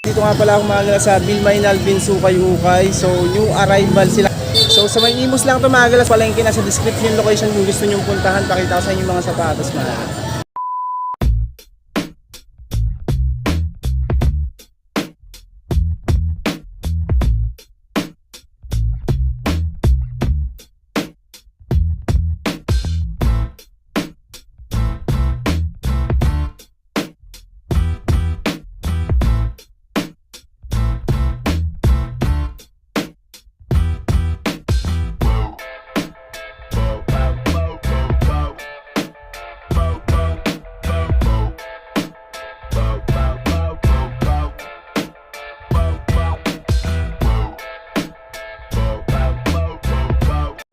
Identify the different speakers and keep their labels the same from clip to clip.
Speaker 1: Dito nga pala ako mga sa Bilmainal Binsukay-Ukay. So new arrival sila. So sa may Imus lang ito mga galas. Palengke na sa description location kung gusto nyong puntahan. Pakita ko sa inyo mga sapatos mga galas.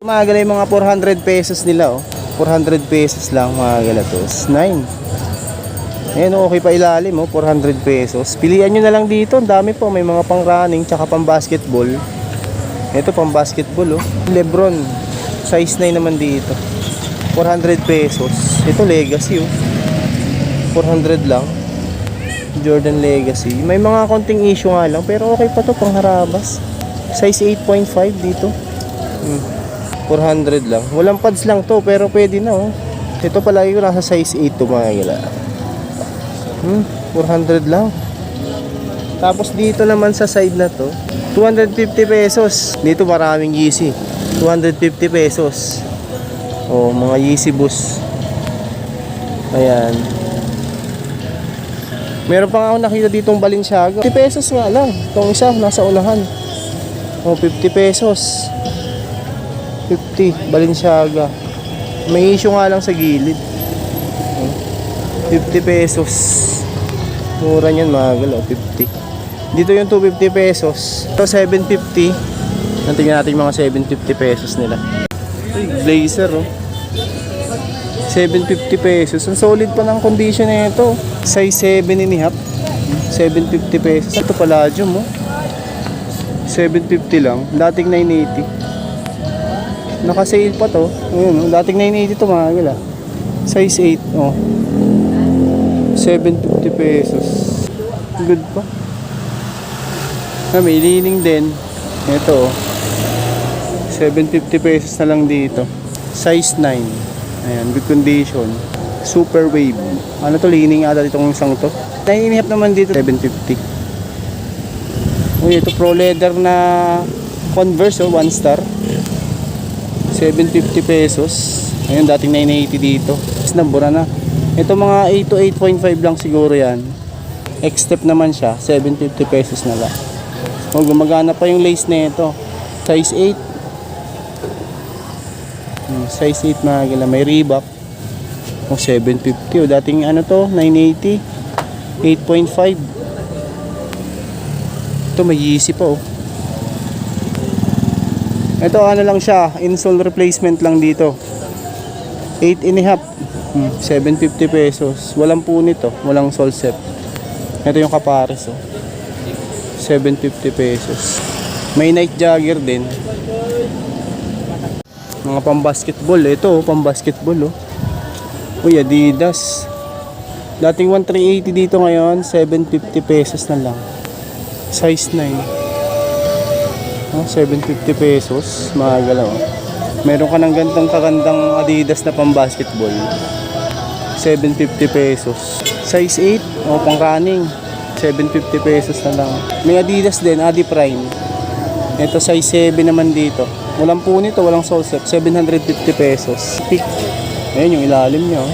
Speaker 1: Mga gala yung mga 400 pesos nila oh. 400 pesos lang mga gala to. 9. Ayan oh, okay pa ilalim oh, 400 pesos. Pilihan nyo na lang dito, ang dami po. May mga pang running tsaka pang basketball. Ito pang basketball oh. Lebron, size 9 naman dito. 400 pesos. Ito Legacy oh. 400 lang. Jordan Legacy. May mga konting issue nga lang, pero okay pa to, pang harabas. Size 8.5 dito. 400 lang. Walang pads lang to, pero pwede na oh. Ito palagi ko nasa size 8 to mga gila. 400 lang. Tapos dito naman sa side na to, 250 pesos. Dito maraming Yeezy. 250 pesos. Oh, mga Yeezy Boost. Ayan. Meron pa nga ako nakita ditong Balenciaga. 50 pesos nga lang. Itong isa, nasa unahan. Oh, 50 pesos. 50, Balenciaga. May issue nga lang sa gilid. 50 pesos. Mura niyan mga galaw, 50. Dito yung 250 pesos. Ito 750. Natingnan natin yung mga 750 pesos nila. Ay, blazer oh. 750 pesos. Ang solid pa ng condition na ito. Size 7.5. 750 pesos. Ito Palladium oh. 750 lang. Dating 980. Naka-sale pa to. Ayun, dating 980 to mga gila. Size 8, oh. 750 pesos. Good pa. May lining din. Ito, oh. 750 pesos na lang dito. Size 9. Ayan, good condition. Super wave. Ano to, lining ata ditong isang to. 9.5 naman dito, 750. Uy, ito pro leather na Converse, oh, 1 star. 750 pesos. Ayun, dating 980 dito. Nabura na. Ito mga 8 to 8.5 lang siguro yan. X-step naman siya. 750 pesos na lang. O, gumagana pa yung lace na ito. Size 8. Size 8 mga gila. May Reebok. O, 750. O, dating ano to? 980. 8.5. Ito, may Yeezy pa oh. Ito ano lang siya, insole replacement lang dito. 8.5. 750 pesos. Walang punit oh, walang sole set. Ito yung kapares oh. 750 pesos. May Nike Jagger din. Mga pang basketball, ito oh, pang basketball oh. Uy, Adidas. Dating 1,380 dito ngayon, 750 pesos na lang. Size 9. 750 pesos mga galaw. Meron ka ng gantong kagandang Adidas na pang basketball, 750 pesos. Size 8 o pang running, 750 pesos na lang. May Adidas din, Adi Prime. Ito size 7 naman dito. Walang punit o walang sole set, 750 pesos. Peak. Ayan yung ilalim niya.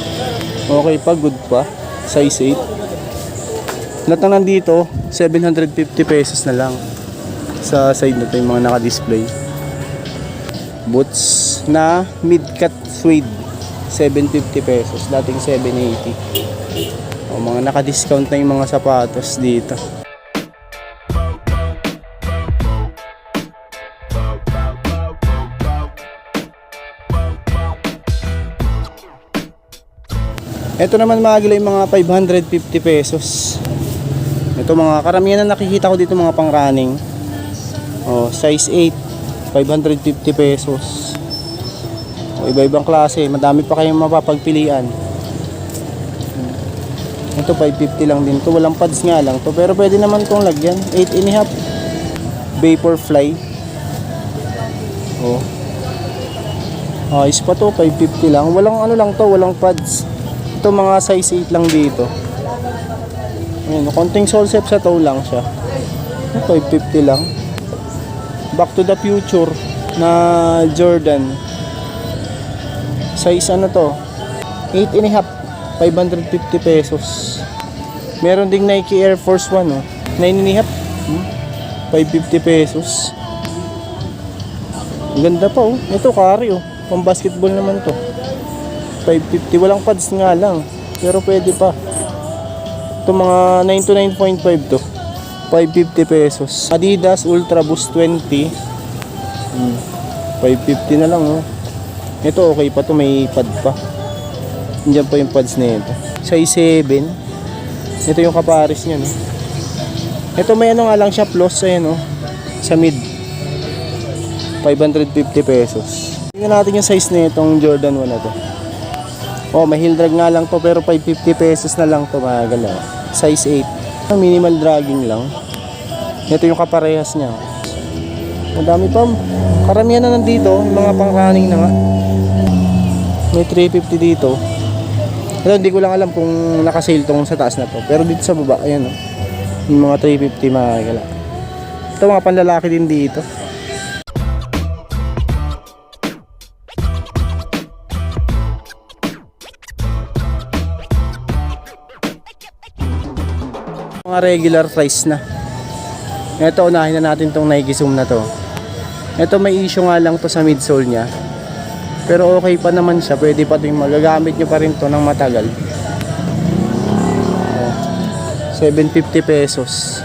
Speaker 1: Okay pa, good pa. Size 8. Lahat na nandito, 750 pesos na lang. Sa side na ito yung mga naka-display. Boots na mid-cut suede, 750 pesos. Dating 780. O, mga naka-discount na yung mga sapatos dito. Ito naman mga gila yung mga 550 pesos. Ito mga karamihan na nakikita ko dito mga pang running. Oh, size 8, 550 pesos. Oh, iba-ibang klase, madami pa kayong mapapagpilian. Ito 550 lang din to. Walang pads nga lang to. Pero pwede naman tong lagyan. 8 and a half. Vaporfly. Oh. Ayos pa to. 550 lang. Walang ano lang to. Walang pads. Ito mga size 8 lang dito. Ayan. Konting solsep sa toe lang siya. 550 lang. Back to the Future na Jordan. Size ano to? 8 and a half. 550 pesos. Meron ding Nike Air Force 1 oh. 9 and a half. 550 pesos. Ang ganda pa oh. Ito carry oh. Pang basketball naman to. 550. Walang pads nga lang. Pero pwede pa. Ito mga 9 to 9.5 to. 550 pesos. Adidas Ultra Boost 20. 550 na lang oh. Ito okay pa to. May pad pa. Diyan pa yung pads na ito. Size 7. Ito yung kapares niya no. Ito may ano nga lang siya plus ayan oh. Sa mid. 550 pesos. Tingnan natin yung size na itong Jordan 1 na to. Oh, may heel drag nga lang to pero 550 pesos na lang to mga galaw. Size 8. Minimal dragging lang. Ito yung kaparehas niya. Madami pa. Karamihan na nandito. Mga pang running na nga. May 350 dito. Ito hindi ko lang alam kung nakasale tong sa taas na to. Pero dito sa baba, ayan oh. Yung mga 350 mga galaw. Ito mga panlalaki din dito. Mga regular price na. Ito unahin na natin tong Nike Zoom na to. Ito may issue nga lang to sa midsole niya. Pero okay pa naman siya. Pwede pa din magagamit nyo pa rin to ng matagal. 750 pesos.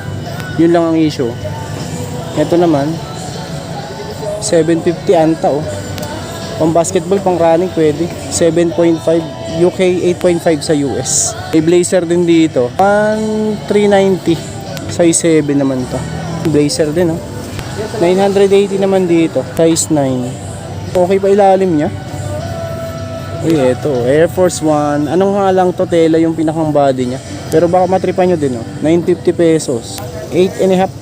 Speaker 1: Yun lang ang issue. Ito naman 750 anta oh. Pang basketball, pang running pwede. 7.5 UK, 8.5 sa US. May blazer din dito. 1,390. Size 7 naman to. Blazer din oh. 980 naman dito. Size 9. Okay pa ilalim niya. Uy, eto. Air Force 1. Anong nga lang to, tela yung pinakang body niya. Pero baka matripan nyo din oh. 950 pesos. 8 and a half.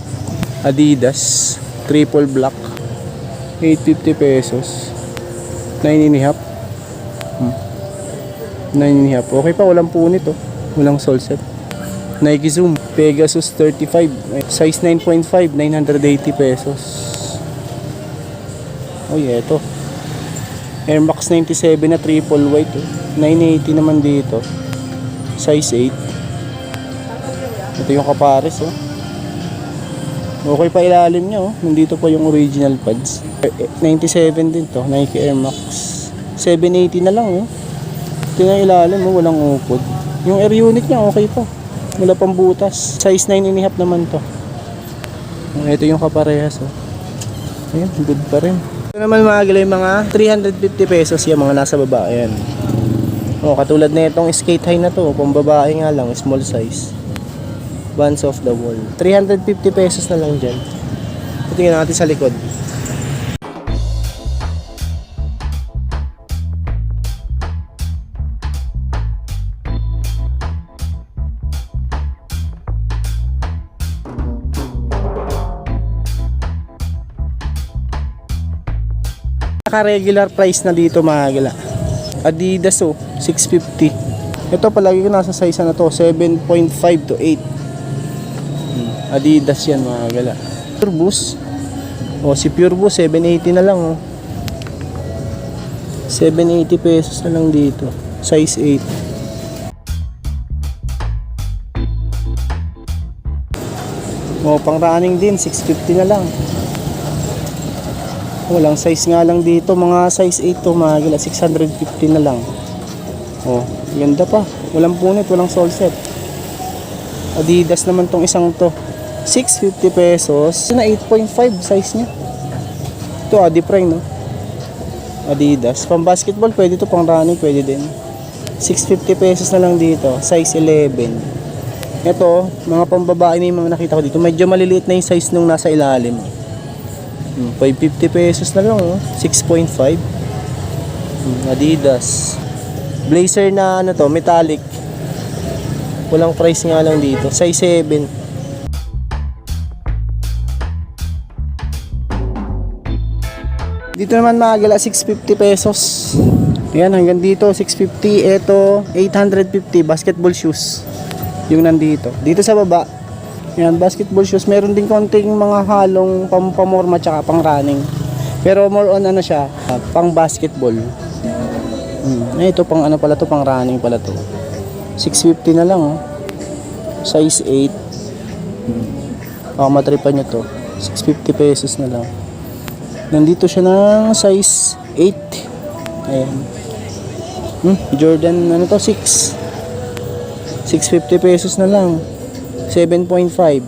Speaker 1: Adidas. Triple black. 850 pesos. 9 and a half. 9 and a half. Okay pa, walang punit oh. Walang sole set. Nike Zoom Pegasus 35. Size 9.5, 980 pesos. Oh, eto. Air Max 97 na triple white oh. 980 naman dito. Size 8. Ito yung kapares oh. Okay pa ilalim niya oh. Nandito pa yung original pads. 97 din to. Nike Air Max 780 na lang oh. Ito yung ilalim oh. Walang upod. Yung air unit niya okay pa. Wala pang butas. Size 9 and a half naman to. Ito yung kaparehas oh. Ayan, good pa rin. Ito naman mga gilay, mga 350 pesos yung mga nasa baba. Ayan. Oh, katulad na itong skate high na to. Pang babae nga lang, small size. Bands of the wall. 350 pesos na lang dyan. Tingnan natin sa likod. Naka-regular price na dito mga gila. Adidas oh, 650. Ito palagi ko nasa size na to, 7.5 to 8. Adidas yan mga gala. Pure Boost. O si Pure Boost 780 na lang oh. 780 pesos na lang dito. Size 8. O pang running din 650 na lang. Walang size nga lang dito, mga size 8 to mga gala, 650 na lang. O, ganda pa. Walang punit, walang sole set. Adidas naman tong isang to. 650 pesos. Na 8.5 size niya. Ito Adiprime no. Adidas. Pang basketball pwede to, pang running pwede din. 650 pesos na lang dito. Size 11. Ito, mga pambabae na yung mga nakita ko dito. Medyo maliliit na yung size nung nasa ilalim. 550 pesos na lang oh. 6.5. Adidas. Blazer na ano to, metallic.
Speaker 2: Walang price nga lang dito. Size 7.
Speaker 1: Dito naman mga gala, 650 pesos. Ayan, hanggang dito 650. Ito 850 basketball shoes. Yung nandito. Dito sa baba, ayan, basketball shoes. Meron din konting mga halong pamorma tsaka pang running. Pero more on ano siya, pang basketball. Ito pang ano pala to, pang running pala to. 650 na lang oh. Size 8. Matripan nyo to. 650 pesos na lang. Nandito siya ng size 8. Ayan. Jordan ano to, 6. 650 pesos na lang. 7.5.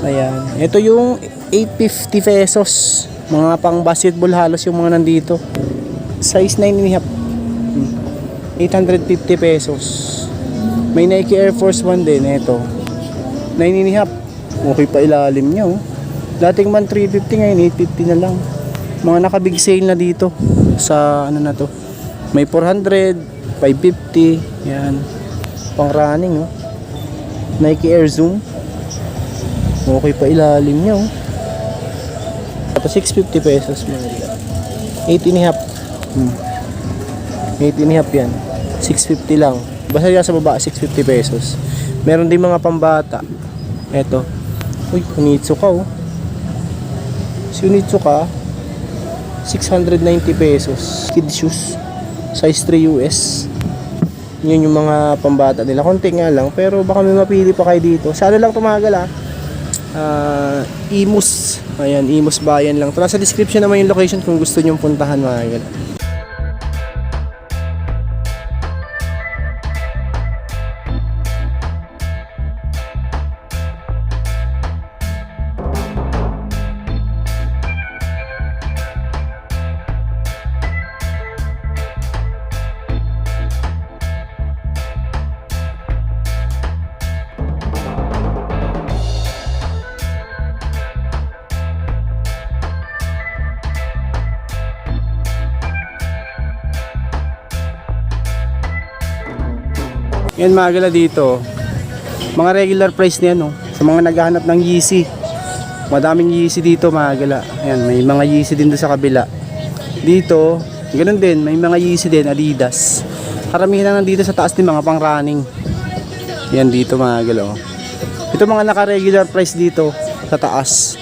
Speaker 1: Ayan. Ito yung 850 pesos. Mga pang basketball halos yung mga nandito. Size 9.5. 850 pesos. May Nike Air Force 1 din. Ito. 9.5. Okay pa ilalim niya oh. Dating man 350, ngayon 850 na lang. Mga naka-big sale na dito sa ano na to. May 400, 550, yan. Pang running oh. Nike Air Zoom. Okay pa ilalim niya oh. Tapos 650 pesos mga. 8.5. 8.5 yan. 650 lang. Basta yan sa baba 650 pesos. Meron din mga pambata. Eto. Uy, Unitsu ka oh. Si Unitsuka 690 pesos. Kid shoes size 3 US. Yun yung mga pambata nila. Konti nga lang pero baka may mapili pa kayo dito. Sa ano lang tumagal Imus. Ayan, Imus Bayan lang. Tara sa description naman yung location kung gusto nyo puntahan mga gala. Yan mga gala dito. Mga regular price niyan no. Sa mga naghahanap ng Yeezy. Madaming Yeezy dito mga gala. Ayan, may mga Yeezy din doon sa kabila. Dito, ganoon din, may mga Yeezy din, Adidas. Karamihan na nandito sa taas din mga pang running. Yan dito mga gala. Ito mga naka-regular price dito sa taas.